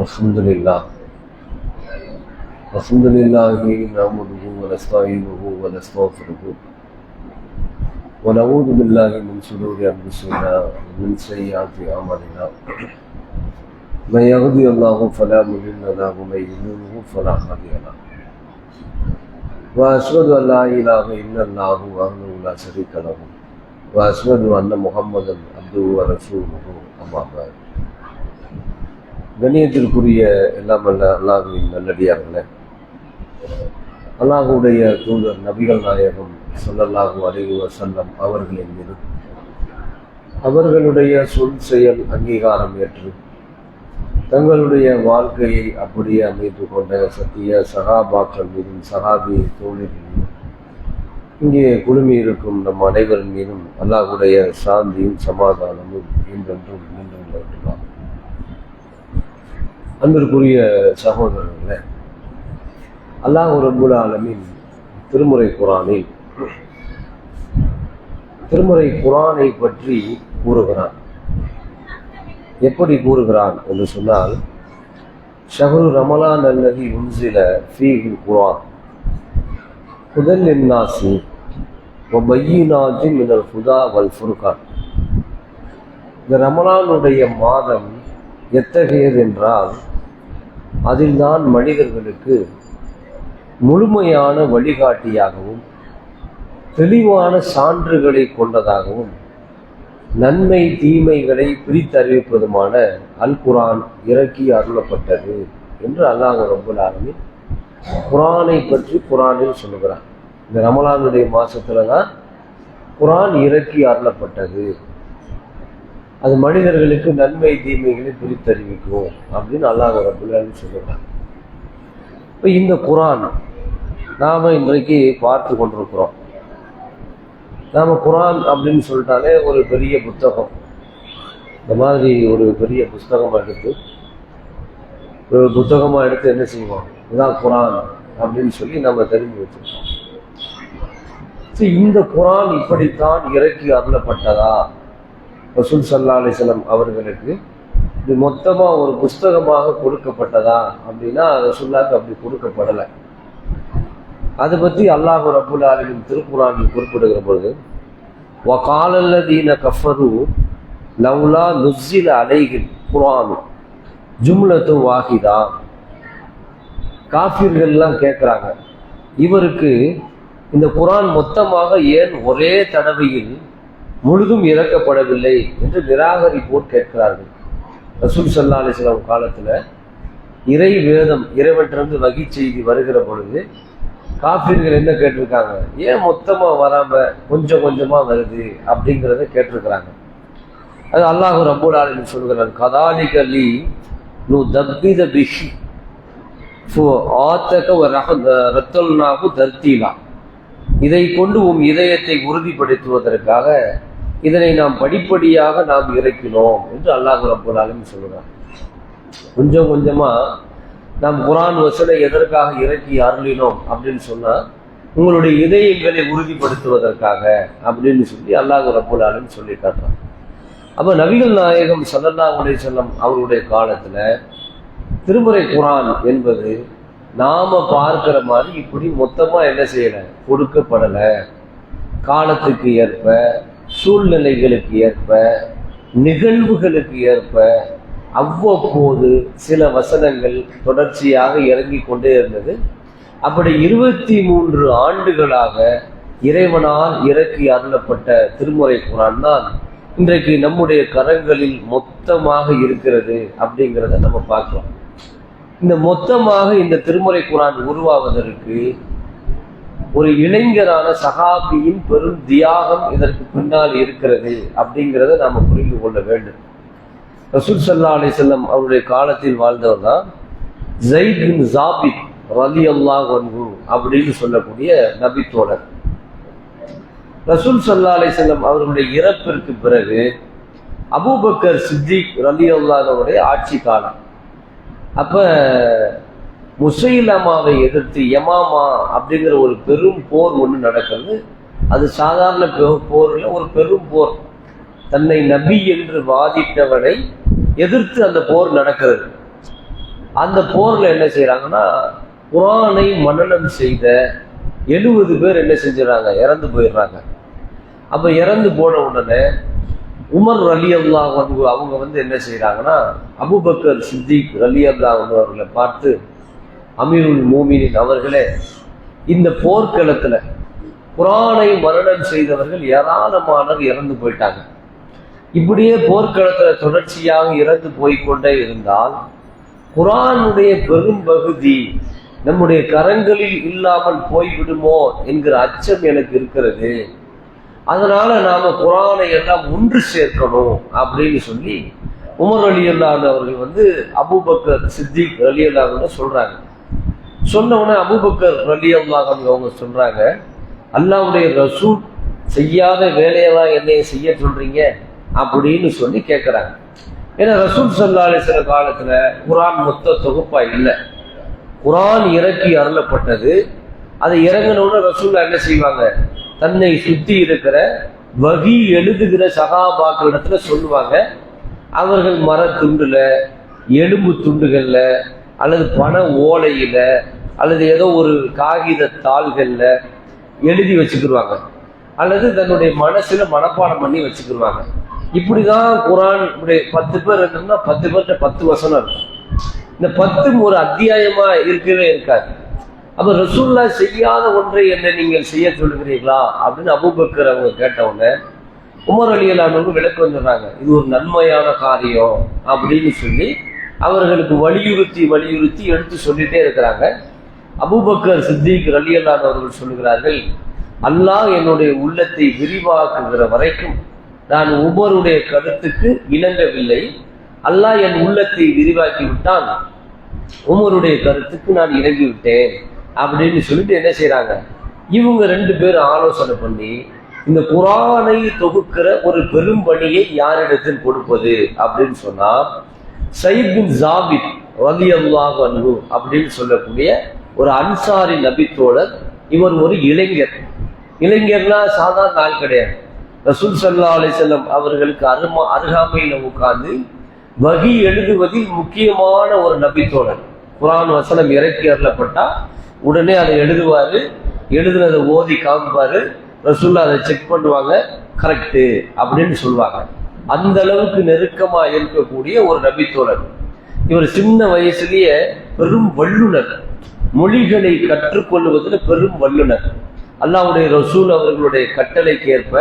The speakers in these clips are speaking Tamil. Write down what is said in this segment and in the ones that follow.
الحمد لله نحمده ونستعينه ونستغفره ونعوذ بالله من شرور أنفسنا ومن سيئات أعمالنا من يهده الله فلا مضل له ومن يضلل فلا هادي له وأشهد أن لا إله إلا الله وحده لا شريك له وأشهد أن محمدا عبده ورسوله أما بعد. கண்ணியத்திற்குரிய எல்லாம் அல்ல அல்லாஹ்வின் நல்லடியார்களே, அல்லாஹ்வுடைய தூதர் நபிகள் நாயகம் ஸல்லல்லாஹு அலைஹி வஸல்லம் அவர்களின் மீது அவர்களுடைய சொல் செயல் அங்கீகாரம் ஏற்று தங்களுடைய வாழ்க்கையை அப்படியே அமைத்து கொண்ட சத்திய சகாபாக்கள் மீதும் சகாபி தோழர்கள் மீதும் இங்கே குழுமி இருக்கும் நம் அனைவரின் மீதும் அல்லாஹ்வுடைய சாந்தியும் சமாதானமும் என்றென்றும் நின்று நிலவட்டுள்ளார். அன்பிற்குரிய சகோதரர்களே, அல்லாஹ் ரப்புல் ஆலமீன் திருமுறை குர்ஆனை பற்றி கூறுகிறான். எப்படி கூறுகிறான் என்று சொன்னால், ஷஹ்ரு ரமலான் அல்லதி உன்சில ஃபீஹில் குர்ஆன் ஹுதல் லின்னாஸி வ பய்யினாத்தின் மினல் ஹுதா வல் ஃபுர்கான். இந்த ரமலானுடைய மாதம் எத்தகையது என்றால், அதில் தான் மனிதர்களுக்கு முழுமையான வழிகாட்டியாகவும் தெளிவான சான்றுகளை கொண்டதாகவும் நன்மை தீமைகளை பிரித்தறிவிப்பதுமான அல் குர்ஆன் இறக்கி அருளப்பட்டது என்று அல்லாஹ் ரப்புல் ஆலமீன் குர்ஆனை பற்றி குர்ஆனில் சொல்லுகிறான். இந்த ரமலானுடைய மாசத்துல தான் குர்ஆன் இறக்கி அருளப்பட்டது, அது மனிதர்களுக்கு நன்மை தீமைகளை பிரித்தறிவிக்கும் அப்படின்னு அல்லாஹ் ரப்புல் ஆலமீன் சொல்லுகிறான். இப்போ இந்த குர்ஆன் நாம் இன்றைக்கு பார்த்து கொண்டிருக்கிறோம். நாம் குர்ஆன் அப்படின்னு சொல்லிட்டாலே ஒரு பெரிய புத்தகம், இந்த மாதிரி ஒரு பெரிய புத்தகமாக எடுத்து என்ன செய்வோம், இதுதான் குர்ஆன் அப்படின்னு சொல்லி நம்ம தெரிஞ்சு வச்சிருக்கோம். இந்த குர்ஆன் இப்படித்தான் இறக்கி அருளப்பட்டதா, ரசூல் ஸல்லல்லாஹு அலைஹி வஸல்லம் அவர்களுக்கு இது மொத்தமாக ஒரு புஸ்தகமாக கொடுக்கப்பட்டதா அப்படின்னா ரசூலுல்லாஹ்க்கு அப்படி கொடுக்கப்படலை. அதை பற்றி அல்லாஹ் ரப்புல் ஆலமீன் திருக்குர்ஆனில் குறிப்பிடுகிற பொழுது, வகால அல்லதீன கஃபரு லவ்லா நுஸ்ஸில அலைஹில் குர்ஆன் ஜும்லத்து வாஹிதா. காஃபிர்கள்லாம் கேட்குறாங்க, இவருக்கு இந்த குர்ஆன் மொத்தமாக ஏன் ஒரே தடவையில் முழுதும் இறக்கப்படவில்லை என்று நிராகரிப்போர் கேட்கிறார்கள். ரசூல் ஸல்லல்லாஹு அலைஹி வஸல்லம் காலத்தில் இறை வேதம் இறைவற்றிலிருந்து வகை செய்தி வருகிற பொழுது காஃபிர்கள் என்ன கேட்டிருக்காங்க, ஏன் மொத்தமாக வராமல் கொஞ்சம் கொஞ்சமாக வருது அப்படிங்கிறத கேட்டிருக்கிறாங்க. அது அல்லாஹ் ரப்புல் ஆலமீன் சொல்கிறான், கதாலிக லி நு தப்பித பிஷி ஆத்தக ரத்தல்நாகு தர்த்தீலா. இதை கொண்டு உம் இதயத்தை உறுதிப்படுத்துவதற்காக இதனை நாம் படிப்படியாக நாம் இறக்கினோம் என்று அல்லாஹ் ரப்புல் ஆலமீன் சொல்கிறார். கொஞ்சம் கொஞ்சமா நாம் குர்ஆன் வசனை எதற்காக இறக்கி அருளினோம் அப்படின்னு சொன்னா, உங்களுடைய இதயங்களை உறுதிப்படுத்துவதற்காக அப்படின்னு சொல்லி அல்லாஹ் ரப்புல் ஆலமீன் சொல்லி காட்டுறான். அப்ப நபிகள் நாயகம் ஸல்லல்லாஹு அலைஹி வஸல்லம் அவருடைய காலத்துல திருமுறை குர்ஆன் என்பது நாம பார்க்கிற மாதிரி இப்படி மொத்தமா என்ன செய்யல, கொடுக்கப்படல. காலத்துக்கு ஏற்ப, சூழ்நிலைகளுக்கு ஏற்ப, நிகழ்வுகளுக்கு ஏற்ப அவ்வப்போது சில வசனங்கள் தொடர்ச்சியாக இறங்கி கொண்டே இருந்தது. அப்படி 23 ஆண்டுகளாக இறைவனால் இறக்கி அருளப்பட்ட திருமுறை குர்ஆன் தான் இன்றைக்கு நம்முடைய கரங்களில் மொத்தமாக இருக்கிறது அப்படிங்கிறத நம்ம பார்க்கலாம். இந்த மொத்தமாக இந்த திருமுறை குர்ஆன் உருவாவதற்கு ஒரு இளைஞரான சஹாபியின் பெரும் தியாகம் இதற்கு பின்னால் இருக்கிறது அப்படிங்கிறத நாம புரிந்து கொள்ள வேண்டும். ரசூல் ஸல்லல்லாஹு அலைஹி வஸல்லம் அவருடைய காலத்தில் வாழ்ந்தவர் தான் ஸைத் பின் ஸாபித் ரலியல்லாஹு அன்ஹு அப்படின்னு சொல்லக்கூடிய நபித்தோழர். ரசூல் ஸல்லல்லாஹு அலைஹி வஸல்லம் அவர்களுடைய இறப்பிற்கு பிறகு அபூபக்கர் சித்திக் ரலியல்லாஹு அன்ஹுடைய ஆட்சி காலம். அப்ப முஸைலமாவை எதிர்த்து யமாமா அப்படிங்கிற ஒரு பெரும் போர் ஒன்று நடக்கிறது. அது சாதாரண போர்ல ஒரு பெரும் போர். தன்னை நபி என்று வாதிட்டவனை எதிர்த்து அந்த போர் நடக்கிறது. அந்த போர்ல என்ன செய்யறாங்கன்னா, குர்ஆனை மனனம் செய்த 70 பேர் என்ன செஞ்சிடறாங்க, இறந்து போயிடுறாங்க. அப்ப இறந்து போன உடனே உமர் ரலியல்லாஹு அன்ஹு அவங்க என்ன செய்யறாங்கன்னா, அபூபக்கர் சித்திக் ரலியல்லாஹு அன்ஹு அவர்களை பார்த்து, அமீருல் மோமினின் அவர்களே, இந்த போர்க்களத்துல குர்ஆனை மரணம் செய்தவர்கள் ஏராளமானவர் இறந்து போயிட்டாங்க. இப்படியே போர்க்களத்துல தொடர்ச்சியாக இறந்து போய்கொண்டே இருந்தால் குர்ஆனுடைய பெரும் பகுதி நம்முடைய கரங்களில் இல்லாமல் போய்விடுமோ என்கிற அச்சம் எனக்கு இருக்கிறது. அதனால நாம குர்ஆனை எல்லாம் ஒன்று சேர்க்கணும் அப்படின்னு சொல்லி உமர் ரலியல்லாஹு அவர்கள் அபூபக்கர் சித்திக் ரலியல்லாஹு அன்ஹு சொல்றாங்க. சொன்ன உடனே அபூபக்கர் ரலியல்லாஹு அன்ஹு அவங்க சொல்றாங்க, அல்லாஹ்வுடைய ரசூல் செய்யாத வேலையெல்லாம் என்னைய செய்ய சொல்றீங்க அப்படின்னு சொல்லி கேட்கிறாங்க. ஏன்னா ரசூல் ஸல்லல்லாஹு அலைஹி வஸல்லம் காலத்துல குர்ஆன் மொத்த தொகுப்பா இல்லை. குர்ஆன் இறக்கி அருளப்பட்டது. அது இறங்கினோட ரசூல்லா என்ன செய்வாங்க, தன்னை சுத்தி இருக்கிற வகி எழுதுகிற சகாபாக்களிடத்துல சொல்லுவாங்க. அவர்கள் மரத்துண்டுல, எலும்பு துண்டுகள்ல, அல்லது பண ஓலையில, அல்லது ஏதோ ஒரு காகித தாள்கள்ல எழுதி வச்சுக்கிடுவாங்க, அல்லது தன்னுடைய மனசுல மனப்பாடம் பண்ணி வச்சுக்கிடுவாங்க. இப்படிதான் குர்ஆன் 10 பேர் இருந்தோம்னா 10 பேர்கிட்ட 10 வசனம் இருக்கும். இந்த 10 ஒரு அத்தியாயமா இருக்கவே இருக்காது. அப்ப ரசூல்லா செய்யாத ஒன்றை என்ன நீங்கள் செய்ய சொல்லுகிறீர்களா அப்படின்னு அபூபக்கர் அவங்க கேட்ட உடனே உமர் ரலியல்லாஹு அன்ஹு விளக்கம் வந்துடுறாங்க, இது ஒரு நன்மையான காரியம் அப்படின்னு சொல்லி அவர்களுக்கு வலியுறுத்தி எடுத்து சொல்லிட்டே இருக்கிறாங்க. அபூபக்கர் சித்திக் ரலியல்லாஹு அவர்கள் சொல்லுகிறார்கள், அல்லாஹ் என்னுடைய உள்ளத்தை விரிவாக்குகிற வரைக்கும் நான் உமருடைய கருத்துக்கு இணங்கவில்லை. அல்லாஹ் என் உள்ளத்தை விரிவாக்கி விட்டான், உமருடைய கருத்துக்கு நான் இணங்கி விட்டேன் அப்படின்னு சொல்லிட்டு என்ன செய்யறாங்க, இவங்க 2 பேரும் ஆலோசனை பண்ணி இந்த குர்ஆனை தொகுக்கிற ஒரு பெரும் பணியை யாரிடத்தில் கொடுப்பது அப்படின்னு சொன்னா, சயீத் பின் ஜாபித் ரலியல்லாஹு அன்ஹு அப்படின்னு சொல்லக்கூடிய ஒரு அன்சாரி நபித்தோழர். இவர் ஒரு இளைஞர்னா சாதாரண ஆள் கிடையாது. ரசூல் ஸல்லல்லாஹு அலைஹி வஸல்லம் அவர்களுக்கு அருகாமையில உட்கார்ந்து வகி எழுதுவதில் முக்கியமான ஒரு நபித்தோழர். குர்ஆன் வசனம் இறக்கி அருளப்பட்டா உடனே அதை எழுதுவாரு, எழுதுனதை ஓதி காமிப்பாரு, ரசூல்லா அதை செக் பண்ணுவாங்க, கரெக்டு அப்படின்னு சொல்லுவாங்க. அந்த அளவுக்கு நெருக்கமா இருக்கக்கூடிய ஒரு நபித்தோழர். இவர் சின்ன வயசுலயே பெரும் வல்லுனர், மொழிகளை கற்றுக்கொள்வதில் பெரும் வல்லுனர். அல்லாஹ்வுடைய ரசூல் அவர்களுடைய கட்டளைக்கு ஏற்ப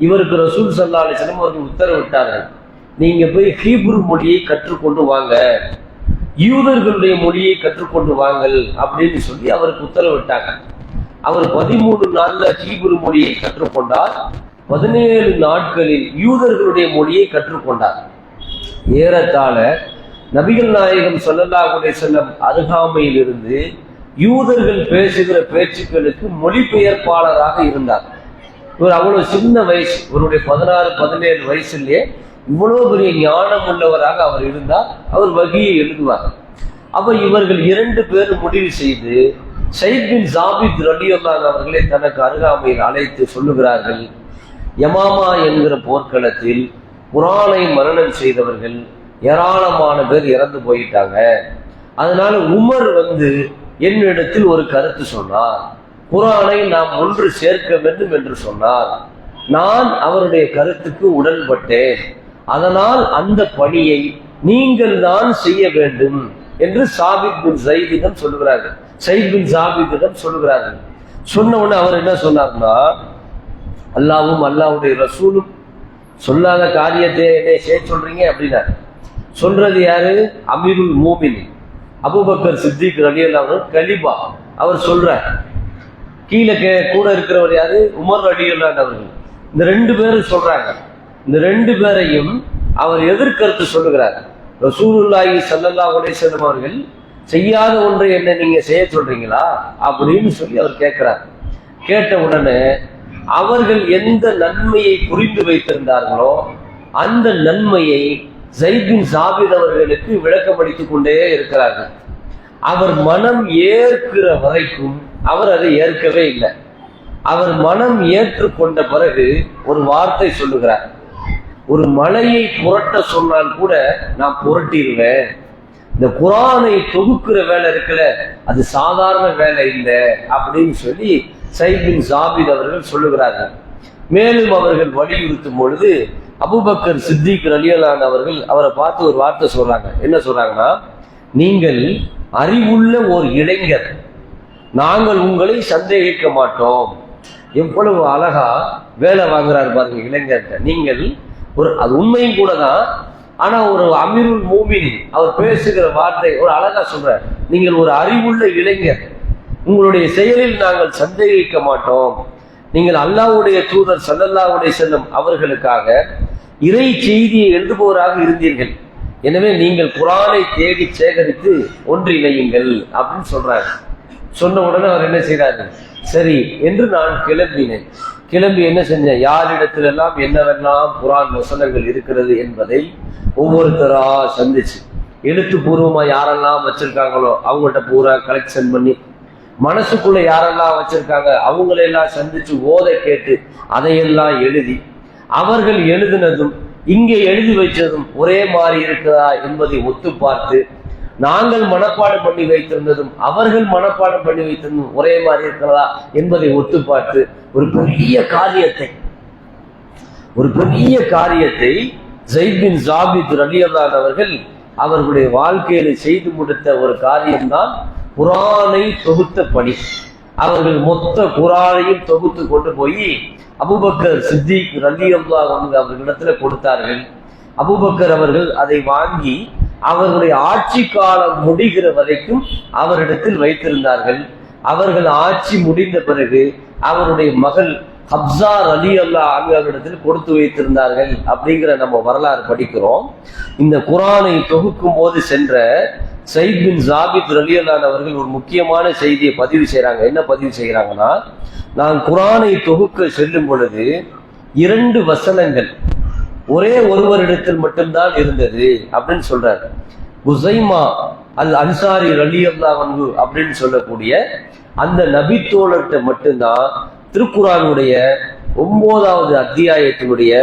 இவருக்கு ரசூல் ஸல்லல்லாஹு அலைஹி வஸல்லம் அவர்கள் உத்தரவிட்டார்கள், நீங்க போய் ஹீப்ரு மொழியை கற்றுக்கொண்டு வாங்க, யூதர்களுடைய மொழியை கற்றுக்கொண்டு வாங்கள் அப்படின்னு சொல்லி அவருக்கு உத்தரவிட்டாங்க. அவர் 13 நாள்ல ஹீப்ரு மொழியை கற்றுக்கொண்டார். 17 நாட்களில் யூதர்களுடைய மொழியை கற்றுக்கொண்டார். ஏறத்தாழ நபிகள் நாயகம் ஸல்லல்லாஹு அலைஹி வஸல்லம் அருகாமையில் இருந்து யூதர்கள் பேசுகிற பேச்சுக்களுக்கு மொழிபெயர்ப்பாளராக இருந்தார். இவர் அவ்வளவு சின்ன வயசு, இவருடைய 16-17 வயசுலயே இவ்வளவு பெரிய ஞானம் உள்ளவராக அவர் இருந்தார். அவர் வகியை எழுதுவார். அப்ப இவர்கள் 2 பேரும் முடிவு செய்து சயீத் பின் ஜாபித் ரலியல்லாஹு அவர்களை தனக்கு அருகாமையில் அழைத்து சொல்லுகிறார்கள், யமாமா என்கிற போர்க்களத்தில் குர்ஆனை மரணம் செய்தவர்கள் ஏராளமான பேர் இறந்து போயிட்டாங்க. அதனால உமர் என்னிடத்தில் ஒரு கருத்து சொன்னார், குர்ஆனை நாம் ஒன்று சேர்க்க வேண்டும் என்று சொன்னார். நான் அவருடைய கருத்துக்கு உடன்பட்டேன். அதனால் அந்த பணியை நீங்கள் தான் செய்ய வேண்டும் என்று சயீத் பின் ஜாபிதிடம் சொல்லுகிறார்கள். சொன்ன உடனே அவர் என்ன சொன்னார்னா, அல்லாஹ்வும் அல்லாஹ்வுடைய ரசூலும் சொல்லாத காரியத்தை என்ன செய்ய சொல்றீங்க அப்படின்னா, சொல்றது யாரு, அமீருல் மோமினின் அபூபக்கர் சித்திக் ரலியல்லாஹு அன்ஹு கலிபா அவர் சொல்றார். கீழே கூட இருக்கிறவர் யாரு, உமர் ரலியல்லாஹு அன்ஹு அவர்கள். இந்த 2 பேரும் சொல்றாங்க. இந்த 2 பேரையும் அவர் எதிர்கருத்து சொல்லுகிறார். ரசூலுல்லாஹி ஸல்லல்லாஹு அலைஹி வஸல்லம் அவர்கள் செய்யாத ஒன்றை என்ன நீங்க செய்ய சொல்றீங்களா அப்படின்னு சொல்லி அவர் கேட்கிறார். கேட்ட உடனே அவர்கள் எந்த நன்மையை புரிந்து வைத்திருந்தார்களோ அந்த நன்மையை ஸயீத் பின் ஜாபித் அவர்களுக்கு விளக்கமளித்துக் கொண்டே இருக்கிறார்கள். அவர் மனம் ஏற்கிற வரைக்கும் அவர் அதை ஏற்கவே இல்லை. அவர் மனம் ஏற்றுக்கொண்ட பிறகு ஒரு வார்த்தை சொல்லுகிறார், ஒரு மலையை புரட்ட சொன்னால் கூட நான் புரட்டிடுவேன், இந்த குரானை தொகுக்கிற வேலை இருக்குல்ல, அது சாதாரண வேலை இல்லை அப்படின்னு சொல்லி ஸைத் பின் ஜாபித் அவர்கள் சொல்லுகிறார்கள். மேலும் அவர்கள் வலியுறுத்தும் பொழுது அபூபக்கர் சித்திக் ரலியல்லாஹு அவர்கள் அவரை பார்த்து ஒரு வார்த்தை சொல்றாங்க. என்ன சொல்றாங்கன்னா, நீங்கள் அறிவுள்ள ஒரு இளைஞர், நாங்கள் உங்களை சந்தேகிக்க மாட்டோம். எவ்வளவு அழகா வேலை வாங்குறாரு பாருங்க இளைஞர்கிட்ட. நீங்கள் ஒரு, அது உண்மையும் கூட தான், ஆனா ஒரு அமீருல் மூமின் அவர் பேசுகிற வார்த்தை ஒரு அழகா சொல்றார். நீங்கள் ஒரு அறிவுள்ள இளைஞர், உங்களுடைய செயலில் நாங்கள் சந்தேகிக்க மாட்டோம். நீங்கள் அல்லாஹ்வுடைய தூதர் ஸல்லல்லாஹு அலைஹி வஸல்லம் அவர்களுக்காக இறை செய்தியை எழுதுபவராக இருந்தீர்கள். எனவே நீங்கள் குர்ஆனை தேடி சேகரித்து ஒன்றிணையுங்கள் அப்படின்னு சொல்றாரு. சொன்ன உடனே அவர் என்ன செய்யறாரு, சரி என்று நான் கிளம்பினேன். கிளம்பி என்ன செஞ்சேன், யாரிடத்திலெல்லாம் என்னவெல்லாம் குர்ஆன் வசனங்கள் இருக்கிறது என்பதை ஒவ்வொருத்தரா சந்திச்சு, எழுத்துப்பூர்வமா யாரெல்லாம் வச்சிருக்காங்களோ அவங்கள்ட்ட பூரா கலெக்ஷன் பண்ணி, மனசுக்குள்ள யாரெல்லாம் வச்சிருக்காங்க அவங்களையெல்லாம் சந்திச்சு ஓத கேட்டு அதையெல்லாம் எழுதி, அவர்கள் எழுதினதும் இங்கே எழுதி வைத்ததும் ஒரே மாதிரி இருக்கிறதா என்பதை ஒத்து பார்த்து, நாங்கள் மனப்பாடம் பண்ணி வைத்திருந்ததும் அவர்கள் மனப்பாடம் பண்ணி வைத்திருந்ததும் ஒரே மாதிரி இருக்கிறதா என்பதை ஒத்து பார்த்து ஒரு பெரிய காரியத்தை ஸைத் பின் ஜாபித் ரலியல்லாஹு அவர்கள் அவர்களுடைய வாழ்க்கையில செய்து முடித்த ஒரு காரியம்தான் குர்ஆனை தொகுத்த பணி. அவர்கள் மொத்த குர்ஆனையும் தொகுத்து கொண்டு போய் அபூபக்கர் சித்திக் ரலியல்லாஹு அன்ஹு அவர்களிடத்துல கொடுத்தார்கள். அபூபக்கர் அவர்கள் அதை வாங்கி அவர்களுடைய ஆட்சி காலம் முடிகிற வரைக்கும் அவரிடத்தில் வைத்திருந்தார்கள். அவர்கள் ஆட்சி முடிந்த பிறகு அவருடைய மகள் ஹப்ஸா ரலியல்லாஹு அன்ஹா அவரிடத்தில் கொடுத்து வைத்திருந்தார்கள் அப்படிங்கிற நம்ம வரலாறு படிக்கிறோம். இந்த குர்ஆனை தொகுக்கும் போது சென்ற ஸைத் பின் ஜாபித் ரலியல்லாஹு அன்ஹு அவர்கள் ஒரு முக்கியமான செய்தியை பதிவு செய்யறாங்க. என்ன பதிவு செய்யறாங்கன்னா, நான் குர்ஆனை தொகுக்க செல்லும் பொழுது 2 வசனங்கள் ஒரே ஒருவரிடத்தில் மட்டும்தான் இருந்தது அப்படின்னு சொல்றாரு. குஸைமா அல் அன்சாரி ரலியல்லாஹு அன்ஹு அப்படின்னு சொல்லக்கூடிய அந்த நபித்தோழர்கிட்ட மட்டும்தான் திருக்குர்ஆனுடைய 9வது அத்தியாயத்தினுடைய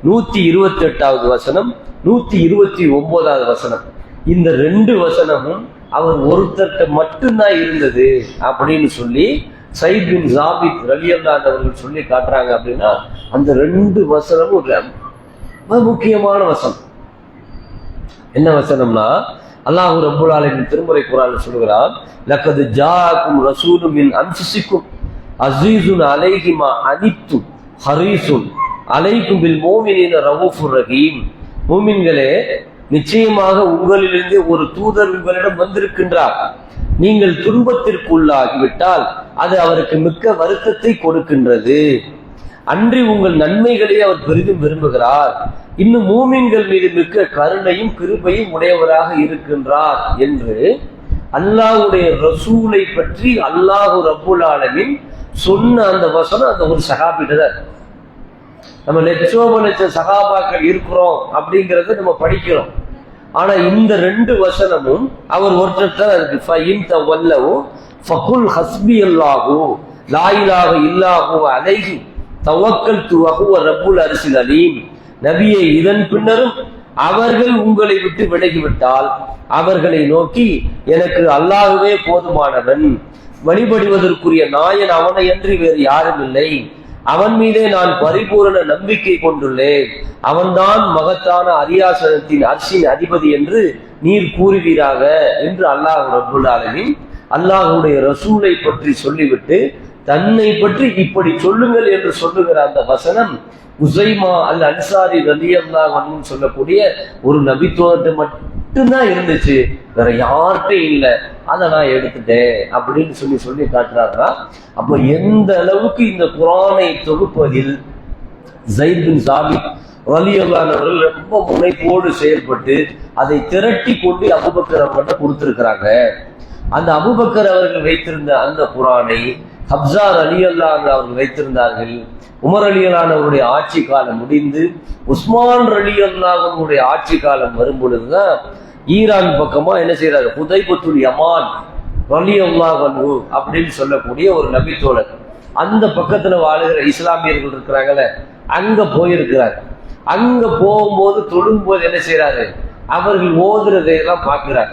128வது வசனம், 129வது வசனம், இந்த 2 வசனமும் அவர் ஒருத்தர்கிட்ட மட்டும்தான் இருந்தது அப்படின்னு சொல்லி ஸைத் பின் ஜாபித் ரலியல்லாஹு அவர்கள் சொல்லி காட்டுறாங்க. அப்படின்னா அந்த 2 வசனமும் ஒரு முக்கியமான வசனம். என்ன வசனம்னா, அல்லாஹ் ரப்பல் ஆலமீன் திருமறை குர்ஆன்ல சொல்கிறார், லக்கத் ஜாஅக்கும் ரசூலும் மின் அன்ஃபுசிக்கும் அஸீஸுன் அலைஹி மா அனித்தும் ஹரீஸுன் அலைக்கும் பில் முஃமினீன ரഊஃபுர் ரஹீம். முஃமின்களே, நிச்சயமாக உங்களிலிருந்து ஒரு தூதர் உங்களிடம் வந்திருக்கின்றார். நீங்கள் துன்பத்திற்கு உள்ளாகிவிட்டால் அது அவருக்கு மிக்க வருத்தத்தை கொடுக்கின்றது. அன்றி உங்கள் நன்மைகளை அவர் பெரிதும் விரும்புகிறார். இன்னும் மூமின்கள் மீது மிக்க கருணையும் கிருபையும் உடையவராக இருக்கின்றார் என்று அல்லாஹ்வுடைய ரசூலை பற்றி அல்லாஹ் ரப்பல் ஆலமீன் சொன்ன அந்த வசனம் அந்த ஒரு சஹாபிட்ட தான். நம்ம லட்ச சஹாபாக்கள் இருக்கிறோம் அப்படிங்கறத நம்ம படிக்கிறோம். ஆனா இந்த 2 வசனமும் அவர் ஒருத்தர் இருக்கு. ஃபஇன் தவல்லவு ஃபகுல் ஹஸ்பியல்லாஹு லா இலாஹ இல்லாஹு அலைஹி தவக்கல்து வஹுவ ரப்புல் அர்ஷில் அலீம். நபியே, இதன் பின்னரும் அவர்கள் உங்களை விட்டு விலகிவிட்டால் அவர்களை நோக்கி, எனக்கு அல்லாஹ்வே போதுமானவன், வழிபடுவதற்குரிய நாயன் அவனை அன்றி வேறு யாரும் இல்லை, அவன் மீதே நான் பரிபூரண நம்பிக்கை கொண்டுள்ளேன், அவன்தான் மகத்தான அரியாசனத்தின் அர்ஷின் அதிபதி என்று நீர் கூறுவீராக என்று அல்லாஹ் ரப்பல் ஆலமீன் அல்லாஹ்வுடைய ரசூலை பற்றி சொல்லிவிட்டு தன்னை பற்றி இப்படி சொல்லுங்கள் என்று சொல்லுகிற அந்த வசனம் குஸைமா அல் அன்சாரி ரலியல்லாஹு அன்ஹு சொல்லக்கூடிய ஒரு நபித்துவத்தை மட்டும்தான் இருந்துச்சு, வேற யார்கிட்டையும் இல்லை, அதை நான் எடுத்துட்டேன் அப்படின்னு சொல்லி காட்டுறாங்க. அப்ப எந்த அளவுக்கு இந்த குர்ஆனை தொகுப்பதில் ஸைத் பின் ஜாபித் ரலியல்லாஹு அன்ஹு அவர்கள் ரொம்ப முனைப்போடு செயல்பட்டு அதை திரட்டி கொண்டு அபூபக்கர் அவர்கிட்ட கொடுத்திருக்கிறாங்க. அந்த அபூபக்கர் அவர்கள் வைத்திருந்த அந்த குர்ஆனை ஹப்ஸா ரலியல்லாஹு அன்ஹு அவர்கள் வைத்திருந்தார்கள். உமர் ரலியல்லாஹு அவருடைய ஆட்சி காலம் முடிந்து உஸ்மான் ரலியல்லாஹு அவருடைய ஆட்சி காலம் வரும் பொழுதுதான் ஈரான் பக்கமா என்ன செய்யறாரு, ஹுதைபத்துல் யமான் ரலியல்லாஹு அன்ஹு அப்படின்னு சொல்லக்கூடிய ஒரு நபித்தோழர், அந்த பக்கத்துல வாழுகிற இஸ்லாமியர்கள் இருக்கிறாங்கல்ல, அங்க போயிருக்கிறார். அங்க போகும்போது தொழும்போது என்ன செய்யறாரு, அவர்கள் ஓதுறதையெல்லாம் பார்க்கிறார்.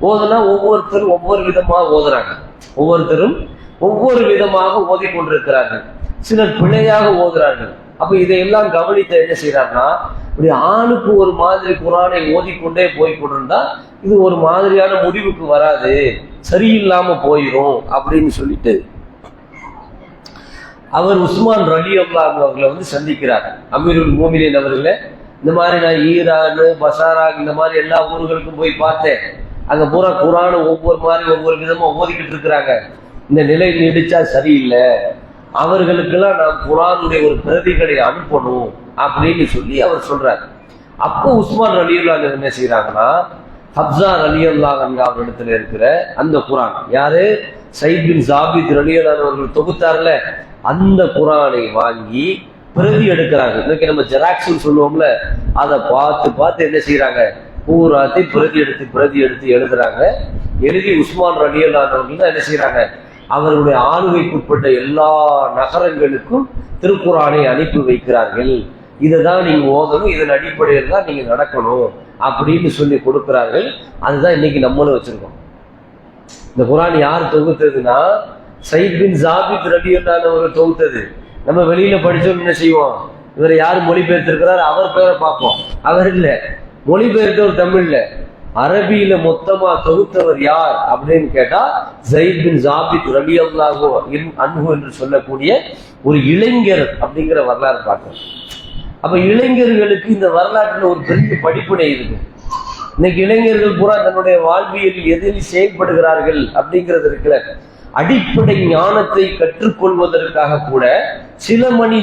ஓதுனா ஒவ்வொருத்தரும் ஒவ்வொரு விதமாக ஓதுறாங்க, ஒவ்வொருத்தரும் ஒவ்வொரு விதமாக ஓதி கொண்டிருக்கிறார்கள், சிலர் பிழையாக ஓதுறார்கள். அப்ப இதையெல்லாம் கவனித்த என்ன செய்யறாருன்னா, இப்படி ஆளுக்கு ஒரு மாதிரி குரானை ஓதிக்கொண்டே போய் கொண்டிருந்தா இது ஒரு மாதிரியான முடிவுக்கு வராது, சரியில்லாம போயிரும் அப்படின்னு சொல்லிட்டு அவர் உஸ்மான் ரலியல்லாஹு அன்ஹு அவர்களை வந்து சந்திக்கிறார். அமீருல் மோமினின் அவர்களே, இந்த மாதிரி நான் ஈரான், பசாரா இந்த மாதிரி எல்லா ஊர்களுக்கும் போய் பார்த்தேன், அங்க பூரா குரான ஒவ்வொரு மாதிரி ஒவ்வொரு விதமா ஓதிக்கிட்டு இருக்கிறாங்க, இந்த நிலை நீடிச்சா சரியில்லை, அவர்களுக்கெல்லாம் நாம் குரானுடைய ஒரு பிரதிகளை அனுப்பணும் அப்படின்னு சொல்லி அவர் சொல்றாரு. அப்போ உஸ்மான் ரலியல்லாஹு அன்ஹு என்ன செய்யறாங்கன்னா, ஹப்ஸா ரலியல்லாஹு அன்ஹு அவரிடத்துல இருக்கிற அந்த குரான், யாரு சைத் பின் சாபித் ரலியல்லாஹு அன்ஹு அவர்கள் தொகுத்தார்ல, அந்த குரானை வாங்கி பிரதி எடுக்கிறாங்க. இன்னைக்கு நம்ம ஜெராக்ஸ்ன்னு சொல்லுவோம்ல, அதை பார்த்து பார்த்து என்ன செய்யறாங்க, பூராத்தை பிரதி எடுத்து எழுதுறாங்க. எழுதி உஸ்மான் ரலியல்லாஹு அன்ஹு அவர்கள் தான் என்ன செய்யறாங்க, அவர்களுடைய ஆளுகைக்குட்பட்ட எல்லா நகரங்களுக்கும் திருக்குரானை அனுப்பி வைக்கிறார்கள். இதை தான் நீங்க ஓதணும், இதன் அடிப்படையில் தான் நீங்க நடக்கணும் அப்படின்னு சொல்லி கொடுக்கிறார்கள். அதுதான் இன்னைக்கு நம்மளும் வச்சிருக்கோம். இந்த குரான் யார் தொகுத்ததுன்னா, சைத் பின் சாபித் ரலியல்லாஹு அன்ஹு தொகுத்தது. நம்ம வெளியில படிச்சோம் என்ன செய்வோம், இவர் யார் மொழிபெயர்த்திருக்கிறார் அவர் பேரை பார்ப்போம், அவர் இல்ல மொழிபெயர்த்தவர் தமிழ்ல, அரபியில மொத்தமா தொகுத்தவர் யார் அப்படின்னு கேட்டா சைத் பின் சாபித் ரலியல்லாஹு அன்ஹு என்று சொல்லக்கூடிய ஒரு இளைஞர் அப்படிங்கிற வரலாறு பார்க்கிறோம். அப்ப இளைஞர்களுக்கு இந்த வரலாற்றுல ஒரு பெரிய படிப்பினை இருக்கு. இன்னைக்கு இளைஞர்கள் பூரா தன்னுடைய வாழ்வியல் எதில் செயல்படுகிறார்கள் அப்படிங்கிறது இருக்குல்ல, அடிப்படை ஞானத்தை கற்றுக்கொள்வதற்காக கூட சில மணி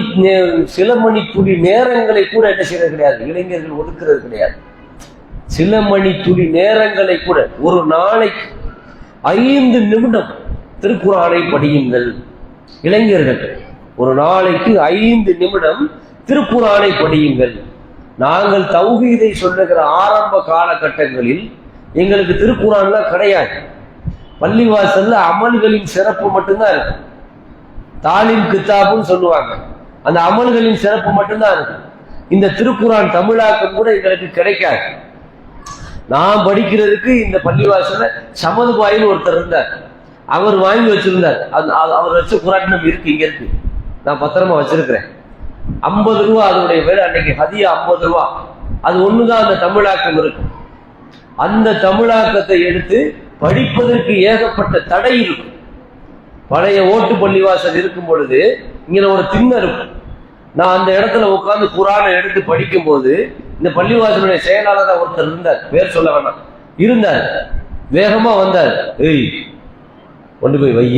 துளி நேரங்களை கூட என்ன செய்யறது கிடையாது, இளைஞர்கள் ஒதுக்குறது கிடையாது. சில மணி துளி நேரங்களை கூட, ஒரு நாளைக்கு 5 நிமிடம் திருக்குரானை படியுங்கள் இளைஞர்கள், ஒரு நாளைக்கு 5 நிமிடம் திருக்குரானை படியுங்கள். நாங்கள் தௌஹீதை சொல்லுகிற ஆரம்ப காலகட்டங்களில் எங்களுக்கு திருக்குரான்லாம் கிடையாது, பள்ளிவாசல்ல அமல்களின் சிறப்பு மட்டும்தான் இருக்கு, தாலிம் கித்தாபுன்னு சொல்லுவாங்க, அந்த அமல்களின் சிறப்பு மட்டும்தான் இருக்கு. இந்த திருக்குரான் தமிழாக்கம் கூட எங்களுக்கு கிடைக்காது. நான் படிக்கிறதுக்கு இந்த பள்ளிவாசல்ல சமது பாயின்னு ஒருத்தர் இருந்தார், அவர் வாங்கி வச்சிருந்தார். அவர் வச்ச குரான் இருக்கு, இங்க இருக்கு, நான் பத்திரமா வச்சிருக்கிறேன். 50 ரூபா அதனுடைய வேலை, அன்னைக்கு ஹதியா 50 ரூபா. அது ஒண்ணுதான் அந்த தமிழாக்கம் இருக்கு. அந்த தமிழாக்கத்தை எடுத்து படிப்பதற்கு ஏகப்பட்ட தடை இருக்கும். பழைய ஓட்டு பள்ளிவாசல் இருக்கும் பொழுது இங்க ஒரு திண்ணை இருக்கும். நான் அந்த இடத்துல உட்கார்ந்து குரானை எடுத்து படிக்கும் போது இந்த பள்ளிவாசலுடைய செயலாளர் ஒருத்தர் இருந்தார், பேர் சொல்ல வேணாம், இருந்தார், வேகமா வந்தார், ஏய் கொண்டு போய் வை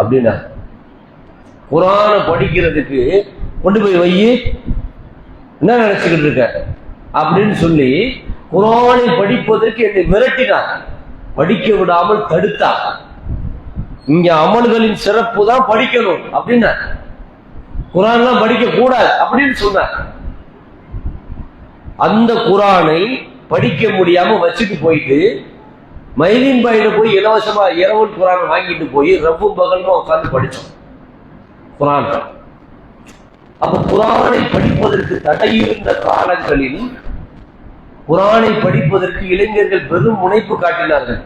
அப்படின்னா, குரானை படிக்கிறதுக்கு கொண்டு போய் வை, என்ன நினைச்சுக்கிட்டு இருக்க அப்படின்னு சொல்லி குரானை படிப்பதற்கு என்னை மிரட்டினார், படிக்க விடாமல் தடுத்தார். இங்க அமல்களின் சிறப்பு தான் படிக்கணும் அப்படின்னா, குரான்லாம் படிக்க கூடாது அப்படின்னு சொன்னார். அந்த குரானை படிக்க முடியாம வச்சுட்டு போயிட்டு மைதீன் பாயில போய் இலவசமா இரவல் குரான் வாங்கிட்டு போய் ரப்பு பகல்மா உட்கார்ந்து படிச்சோம் குரான். அப்ப குரானை படிப்பதற்கு தடை இருந்த காலங்களில் குரானை படிப்பதற்கு இளைஞர்கள் பெரும் முனைப்பு காட்டினார்கள்.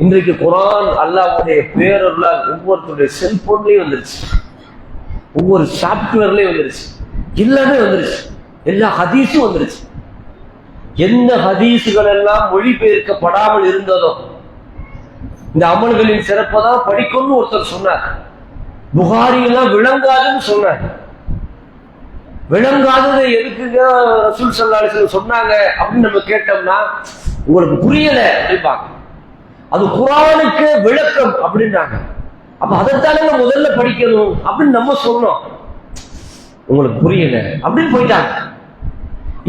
இன்றைக்கு குரான் அல்லாஹ்வுடைய பேரருளால் ஒவ்வொருத்தருடைய செல்போன்லயும் வந்துருச்சு, ஒவ்வொரு சாப்ட்வேர்லயும் வந்துருச்சு, எல்லாமே வந்துருச்சு, எல்லா ஹதீஸும் வந்துருச்சு. எந்த ஹதீஸுகள் எல்லாம் மொழிபெயர்க்கப்படாமல் இருந்ததோ இந்த அமல்களின் சிறப்பை தான் படிக்கணும்னு ஒருத்தர் சொன்னார். புகாரி எல்லாம் விளங்காதுன்னு சொன்னார். விளங்காததை எதுக்குங்க ரசூல் ஸல்லல்லாஹு அலைஹி வஸல்லம் சொன்னாங்க அப்படின்னு நம்ம கேட்டோம்னா, உங்களுக்கு புரியல அப்படிப்பாங்க. அது குர்ஆனுக்கு விளக்கம் அப்படின்றாங்க. அப்ப அதைத்தானே முதல்ல படிக்கணும் அப்படின்னு நம்ம சொன்னோம், உங்களுக்கு புரியல அப்படின்னு போயிட்டாங்க.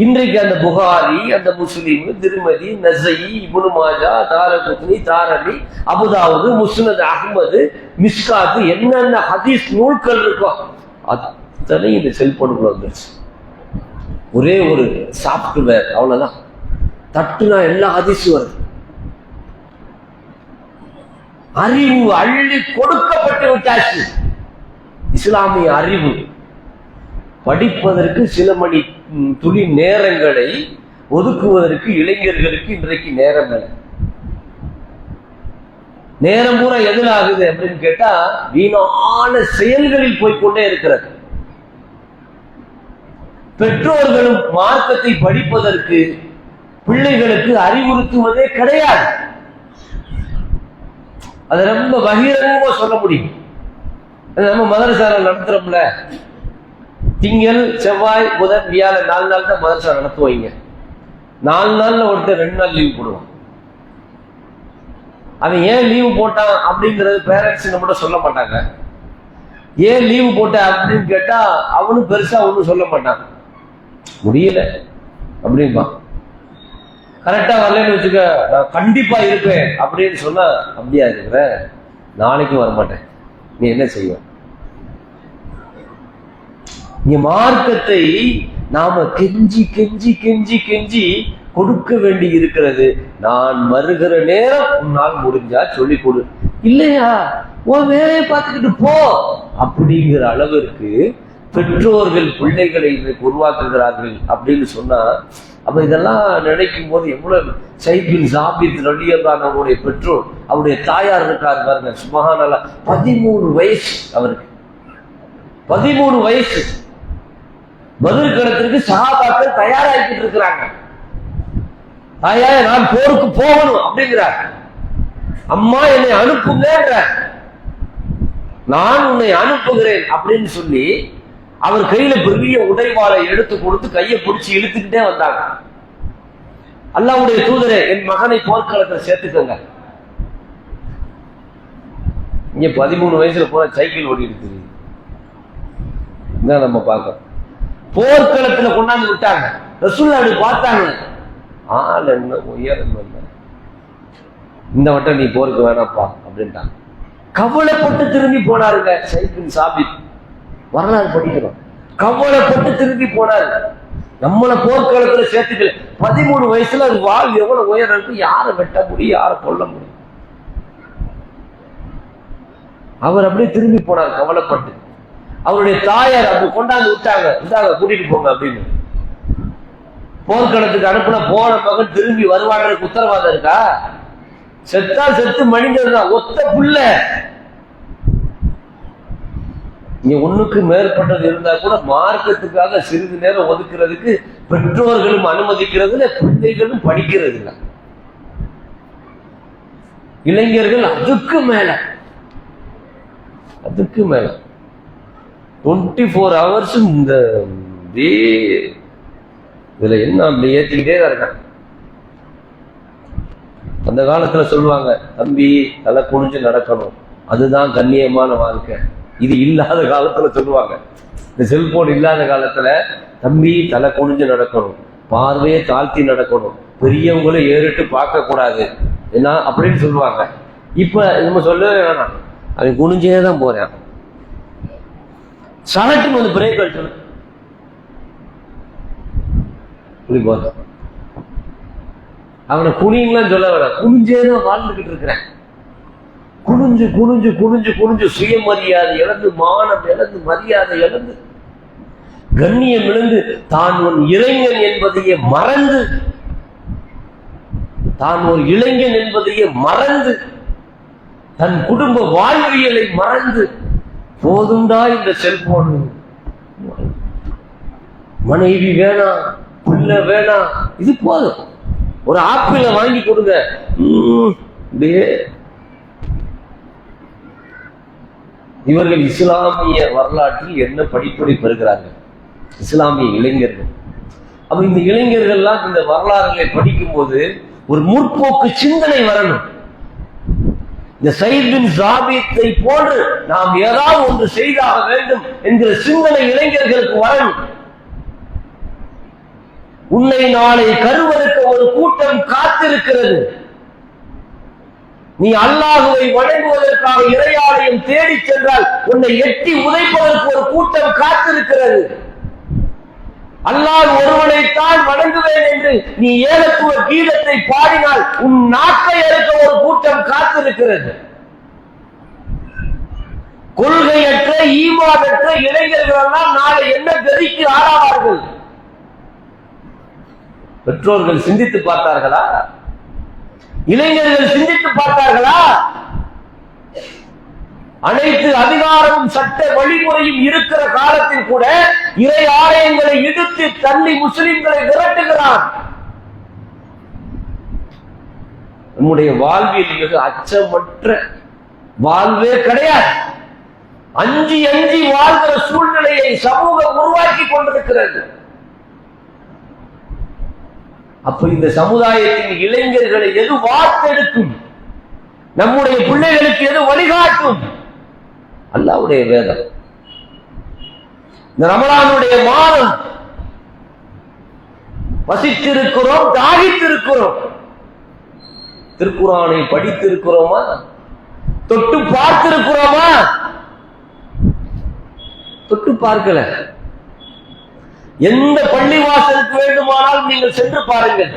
இன்றைக்கு அந்த புகாரி, அந்த முஸ்லிம், திருமதி, நஸஈ, இப்னு மாஜா, தாரகுத்னி, தாரமி, அபுதாவுது, முஸ்னத் அஹ்மது, மிஸ்காத், என்னென்ன ஹதீஸ் நூல்கள் இருக்கோ அத்தனை இந்த செல்போனுக்குள்ள வந்துருச்சு. ஒரே ஒரு சாப்ட்வேர், அவ்வளவுதான், தட்டுனா எல்லா ஹதீஸும் வருது. அறிவு அள்ளி கொடுக்கப்பட்டு விட்டாச்சு. இஸ்லாமிய அறிவு படிப்பதற்கு சில மணி துளி நேரங்களை ஒதுக்குவதற்கு இளைஞர்களுக்கு இன்றைக்கு நேரம் இல்லை. நேரம் பூரா எதில் ஆகுது அப்படின்னு கேட்டா வீணான செயல்களில் போய்கொண்டே இருக்கிறது. பெற்றோர்களும் மார்க்கத்தை படிப்பதற்கு பிள்ளைகளுக்கு அறிவுறுத்துவதே கிடையாது. அதை ரொம்ப பகிரங்கமா சொல்ல முடியும். நம்ம மதரசால நடத்துறோம்ல, திங்கள் செவ்வாய் புதன் வியாழன் 4 நாள் தான் மதரசா நடத்துவாங்க. 4 நாள்ல ஒருத்தர் 2 நாள் லீவு போடுவான். அவன் ஏன் லீவு போட்டான் அப்படிங்கிறது பேரண்ட்ஸ் நம்மகிட்ட சொல்ல மாட்டாங்க. ஏன் லீவு போட்ட அப்படின்னு கேட்டா அவனும் பெருசா ஒன்றும் சொல்ல மாட்டான். முடியல அப்படின்பான். கரெக்டா வரலன்னு வச்சுக்க, நான் கண்டிப்பா இருப்பேன் அப்படின்னு சொன்னா, அப்படியா இருக்கிற, நாளைக்கும் வரமாட்டேன், நீ என்ன செய்வ? இங்க மார்க்கத்தை நாம கெஞ்சி கெஞ்சி கெஞ்சி கெஞ்சி கொடுக்க வேண்டி இருக்கிறது. நான் வருகிற நேரம் உன்னால் முடிஞ்சா சொல்லி கொடு, இல்லையா உன் வேலையை பார்த்துக்கிட்டு போ அப்படிங்கிற அளவிற்கு பெற்றோர்கள் பிள்ளைகளை உருவாக்குகிறார்கள் அப்படின்னு சொன்னா, அப்ப இதெல்லாம் நினைக்கும் போது எவ்வளவு ஸைத் பின் ஸாபித் ரலியல்லாஹு அவருடைய பெற்றோர், அவருடைய தாயார் இருக்காரு பாருங்க, சுப்ஹானல்லாஹ், 13 வயசு அவருக்கு, 13 வயசு. பதில் களத்திற்கு சஹாபாக்கள் தயாராகிட்டு இருக்கிறாங்க. தாயா நான் போருக்கு போகணும் அப்படிங்கிறார். அம்மா என்னை அனுப்புங்க, நான் உன்னை அனுப்புகிறேன் அப்படின்னு சொல்லி அவர் கையில பெரிய உடைவாளை எடுத்து கொடுத்து கையை பிடிச்சி இழுத்துக்கிட்டே வந்தாங்க. அல்லாஹ்வுடைய தூதரே, என் மகனை போர்க்களத்தில் சேர்த்துக்கோங்க. இங்க 13 வயசுல போற சைக்கிள் ஓடி இருக்குது, நம்ம பார்க்க. போர்க்களத்துல கொண்டாந்து விட்டாங்க. ரசூலுல்லாஹ் அப்படி பார்த்தாங்க, ஆள் என்ன உயரம், இந்த வட்டம் நீ போருக்கு வேணாப்பா அப்படின்ட்டாங்க. கவலைப்பட்டு திரும்பி போனாருங்க ஸைத் பின் ஸாபித். வரலாறு படிக்கிறோம். கவலைப்பட்டு திரும்பி போனாரு. நம்மளை போர்க்களத்துல சேர்த்துக்கல. 13 வயசுல அது வாழ் எவ்வளவு உயரம் இருக்கு, யாரை வெட்ட முடியும், யாரை கொல்ல முடியும். அவர் அப்படியே திரும்பி போனார் கவலைப்பட்டு. அவருடைய தாயார் அப்படி கொண்டாந்து விட்டாங்க, இந்தாங்க கூட்டிட்டு போங்க அப்படின்னு. போர்க்களத்துக்கு அனுப்புன போன மகன் திரும்பி வருவாங்க, உத்தரவாதம் இருக்கா? செத்தா செத்து மனிதன் ஒத்த புள்ள. இங்க ஒண்ணுக்கு மேற்பட்டது இருந்தா கூட மார்க்கத்துக்காக சிறிது நேரம் ஒதுக்குறதுக்கு பெற்றோர்களும் அனுமதிக்கிறதுல, பிள்ளைகளும் படிக்கிறது இல்லை. இளைஞர்கள் அதுக்கு மேல 24 hours இந்த இதுல என்ன அப்படி ஏற்றிக்கிட்டே தான் இருக்காங்க. அந்த காலத்துல சொல்லுவாங்க, தம்பி தலை குனிஞ்சு நடக்கணும், அதுதான் கண்ணியமான வாழ்க்கை. இது இல்லாத காலத்துல சொல்லுவாங்க, இந்த செல்போன் இல்லாத காலத்துல தம்பி தலை குனிஞ்சு நடக்கணும், பார்வையை தாழ்த்தி நடக்கணும், பெரியவங்களும் ஏறிட்டு பார்க்க கூடாது என்ன அப்படின்னு சொல்லுவாங்க. இப்ப நம்ம சொல்லவே வேணாம், அவன் குனிஞ்சே தான் போறேன், சலட்டுன்னு வந்து பிரேக் அடிச்சணும். அவனை குனிங்களாம் சொல்ல வேணாம், குனிஞ்சேதான் வாழ்ந்துகிட்டு இருக்கிறேன். குனிஞ்சு குனிஞ்சு குனிஞ்சு குனிஞ்சு சுயமரியாதை இழந்து, மானம் இழந்து, மரியாதை இழந்து, கண்ணியம் இழந்து, தான் ஒரு இளைஞன் என்பதையே மறந்து, தான் ஒரு இளைஞன் என்பதையே மறந்து, தன் குடும்ப வாழ்வியலை மறந்து, போதும்டா இந்த செல்போன், மனைவி வேணாம், பிள்ளை வேணாம், இது போதும், ஒரு ஆப்பிள வாங்கி கொடுங்க. இவர்கள் இஸ்லாமிய வரலாற்றில் என்ன படிப்படி பெறுகிறார்கள்? இஸ்லாமிய இளைஞர்கள். அப்ப இந்த இளைஞர்கள்லாம் இந்த வரலாறுகளை படிக்கும் போது ஒரு முற்போக்கு சிந்தனை வரணும். இந்த ஸைத் பின் ஸாபித்தை போன்று நாம் ஏதாவது ஒன்று செய்தாக வேண்டும் என்கிற சிந்தனை இளைஞர்களுக்கு வரணும். உன்னை நாளை கருவறுக்க ஒரு கூட்டம் காத்திருக்கிறது. நீ அல்லாஹுவை வணங்குவதற்காக இறையாலயம் தேடி சென்றால் உன்னை எட்டி உதைப்பதற்கு ஒரு கூட்டம் காத்திருக்கிறது. அல்லாஹ் ஒருவனைத்தான் வணங்குவேன் என்று நீ ஏகத்துவ கீதத்தை பாடினால் உன் நாக்கை அறுக்க ஒரு கூட்டம் காத்திருக்கிறது. கொள்கையற்ற ஈமானற்ற இளைஞர்கள் எல்லாம் நாளை என்ன கதிக்கு ஆளாவார்கள்? பெற்றோர்கள் சிந்தித்து பார்த்தார்களா? இளைஞர்கள் சிந்தித்து பார்த்தார்களா? அனைத்து அதிகாரமும் சட்ட வழிமுறையும் இருக்கிற காலத்தில் கூட இறை ஆலயங்களை இடித்து தள்ளி முஸ்லிம்களை விரட்டுகிறான். நம்முடைய வாழ்வில் மிக அச்சமற்ற வாழ்வே கிடையாது. அஞ்சி அஞ்சி வாழ்கிற சூழ்நிலையை சமூகம் உருவாக்கி கொண்டிருக்கிறது. அப்ப இந்த சமுதாயத்தின் இளைஞர்களை எது வார்த்தெடுக்கும்? நம்முடைய பிள்ளைகளுக்கு எது வழிகாட்டும்? அல்லாஹ்வுடைய வேதம். இந்த ரமலானுடைய மாதம் வசித்திருக்கிறோம், தாகித்திருக்கிறோம். திருக்குர்ஆனை படித்திருக்கிறோமா? தொட்டு பார்த்திருக்கிறோமா? தொட்டு பார்க்கல. எந்த பள்ளிவாசலுக்கு வேண்டுமானால் நீங்கள் சென்று பாருங்கள்.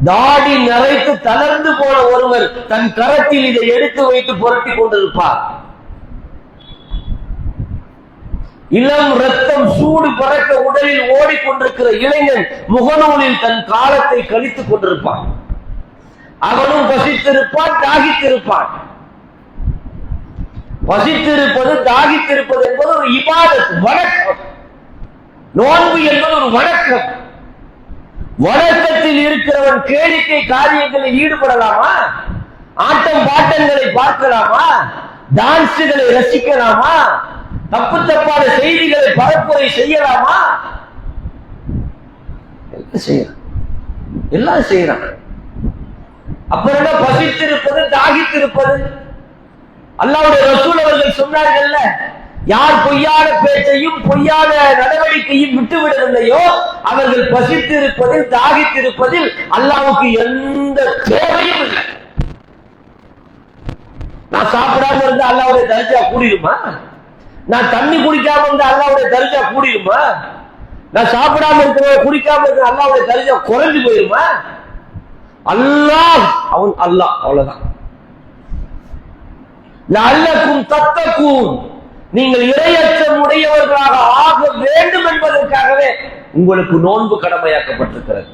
தாடி நரைத்து தளர்ந்து போன ஒருவர் தன் கரத்தில் இதை எடுத்து வைத்து புரட்டி கொண்டிருப்பார். இளம் ரத்தம் சூடு பறக்க உடலில் ஓடிக்கொண்டிருக்கிற இளைஞன் முகநூலில் தன் காலத்தை கழித்துக் கொண்டிருப்பான். அவனும் பசித்திருப்பான், தாகித்திருப்பான். பசித்திருப்பது, தாகித்திருப்பது என்பது ஒரு இபாதத், வணக்கம். நோன்பு என்பது ஒரு வணக்கம். வணக்கத்தில் இருக்கிறவன் கேளிக்கை காரியங்களில் ஈடுபடலாமா? ஆட்டம் பாட்டங்களை பார்க்கலாமா? டான்ஸுகளை ரசிக்கலாமா? தப்பு தப்பான செய்திகளை பரப்புரை செய்யலாமா? எல்லாம் செய்யறான். அப்புறம் பசித்திருப்பது, தாகித்திருப்பது. அல்லாஹ்வுடைய ரசூல் அவர்கள் சொன்னார்கள், யார் பொய்யான பேச்சையும் பொய்யான நடவடிக்கையும் விட்டுவிடவில்லையோ அவர்கள் பசித்திருப்பதில், தாகித்திருப்பதில் அல்லாஹ்வுக்கு எந்த தேவையும் இல்லை. நான் சாப்பிடாம இருந்தா அல்லாஹ்வுடைய தர்ஜா கூடிருமா? நான் தண்ணி குடிக்காம இருந்தா அல்லாஹ்வுடைய தர்ஜா கூடிருமா? நான் சாப்பிடாம இருக்கிற குடிக்காம இருக்கிற அல்லாஹ்வுடைய தர்ஜா குறைஞ்சு போயிருமா? அல்லாஹ் அவன் அல்லாஹ், அவ்வளவுதான். லஅல்லக்கும் தத்தகூன், நீங்கள் இறையச்சம் உடையவர்களாக ஆக வேண்டும் என்பதற்காகவே உங்களுக்கு நோன்பு கடமையாக்கப்பட்டிருக்கிறது.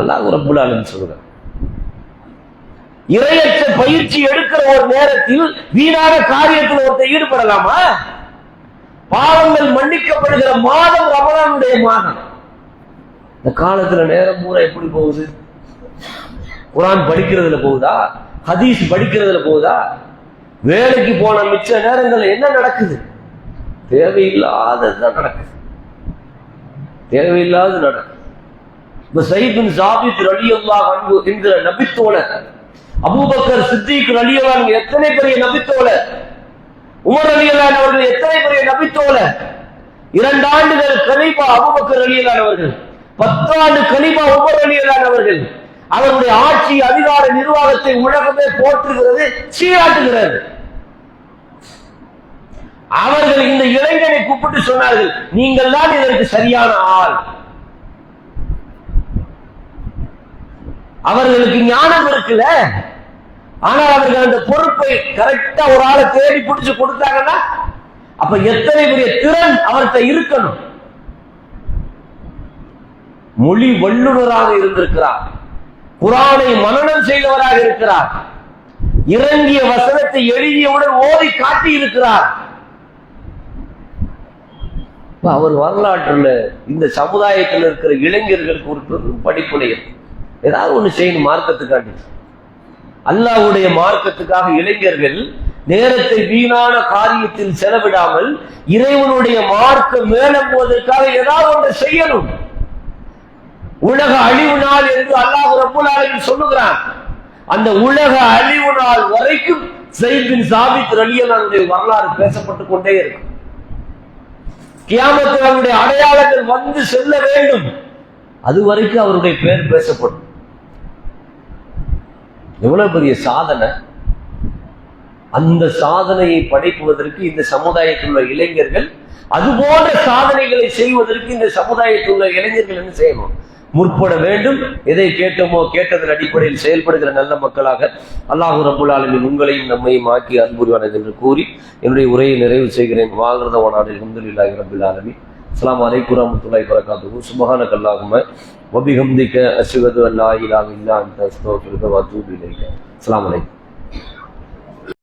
அல்லாஹ் ரப்பல் ஆலமீன் சொல்றார். இறையச்ச பயிற்சி எடுக்கிற ஒரு நேரத்தில் வீணான காரியத்தில் ஒருத்தர் ஈடுபடலாமா? பாவங்கள் மன்னிக்கப்படுகிற மாதம் ரமலானுடைய மாதம். இந்த காலத்துல நேரம் பூரா எப்படி போகுது? குர்ஆன் படிக்கிறதுல போகுதா? ஹதீஸ் படிக்கிறதுல போகுதா? வேலைக்கு போன மிச்ச நேரங்கள் என்ன நடக்குது? தேவையில்லாததுதான் நடக்குது. தேவையில்லாத நடக்குது. இப்ப ஸைத் பின் ஸாபித் ரலியல்லாஹு அன்ஹு என்கிற நபித்தோழர், அபூபக்கர் சித்திக் ரலியல்லாஹு அன்ஹு எத்தனை பெரிய நபித்தோழர், உமர் ரலியல்லாஹு அன்ஹு அவர்கள் எத்தனை பெரிய நபித்தோழர். 2 ஆண்டுகள் கலீஃபா அபூபக்கர் ரலியல்லாஹு அன்ஹு அவர்கள், 10 ஆண்டு கலீஃபா உமர் ரலியல்லாஹு அன்ஹு அவர்கள். அவருடைய ஆட்சி, அதிகார, நிர்வாகத்தை உலகமே போற்றுகிறது, சீராட்டுகிறது. அவர்கள் இந்த இளைஞனை கூப்பிட்டு சொன்னார்கள், நீங்கள் தான் இதற்கு சரியான ஆள். அவர்களுக்கு ஞானம் இருக்குல்ல, ஆனால் அவர்கள் அந்த பொறுப்பை கரெக்டா ஒரு ஆளை தேடி பிடிச்சு கொடுத்தாங்கன்னா அப்ப எத்தனை பெரிய திறன் அவர்கிட்ட இருக்கணும். மொழி வல்லுநராக இருந்திருக்கிறார், குர்ஆனை மனனம் செய்தவராக இருக்கிறார், இறங்கிய வசனத்தை எழுதியவுடன் ஓதி காட்டி இருக்கிறார். அவர் வரலாற்றுல இந்த சமுதாயத்தில் இருக்கிற இளைஞர்களுக்கு ஒரு பெரும் படிப்புனை. ஏதாவது ஒண்ணு செய்யணும் மார்க்கத்துக்காண்டி. அல்லாஹ்வுடைய மார்க்கத்துக்காக இளைஞர்கள் நேரத்தை வீணான காரியத்தில் செலவிடாமல் இறைவனுடைய மார்க்க மேலம்போதற்காக ஏதாவது ஒன்று செய்யணும். உலக அழிவு நாள் என்று அல்லாஹ் ரப்பல் ஆலமீன் சொல்லுகிறான். அந்த உலக அழிவு நாள் வரைக்கும் ஸைத் பின் ஸாபித் ரலியல்லாஹு அன்ஹு வரலாறு பேசப்பட்டு கொண்டே இருக்கும். கியாமத்தில் அவருடைய அடையாளங்கள் வந்து செல்ல வேண்டும், அது வரைக்கும் அவருடைய பெயர் பேசப்படும். எவ்வளவு பெரிய சாதனை! அந்த சாதனையை படைப்பதற்கு இந்த சமுதாயத்தில் உள்ள இளைஞர்கள், அது போன்ற சாதனைகளை செய்வதற்கு இந்த சமுதாயத்தில் உள்ள இளைஞர்கள் என்ன செய்யணும்? முற்பட வேண்டும். எதை கேட்டோமோ கேட்டதன் அடிப்படையில் செயல்படுகிற நல்ல மக்களாக அல்லாஹ் ரப்பல் ஆலமீன் உங்களையும் நம்மையும் ஆக்கி அன்புரிவானது என்று கூறி என்னுடைய உரையை நிறைவு செய்கிறேன். வாழ்கிறத ஒனாடு அல்ஹம்துலில்லாஹி ரப்பில் ஆலமீன். அஸ்ஸலாமு அலைக்கும் வரஹ்மத்துல்லாஹி வபரகாத்துஹு. சுப்ஹானக அல்லாஹும்ம வபிஹம்திக அஷ்ஹது அன் லா இலாஹா இல்லா அன்த அஸ்தக்ஃபிருக வ அத்தூபு இலைக. அஸ்ஸலாமு அலைக்கும்.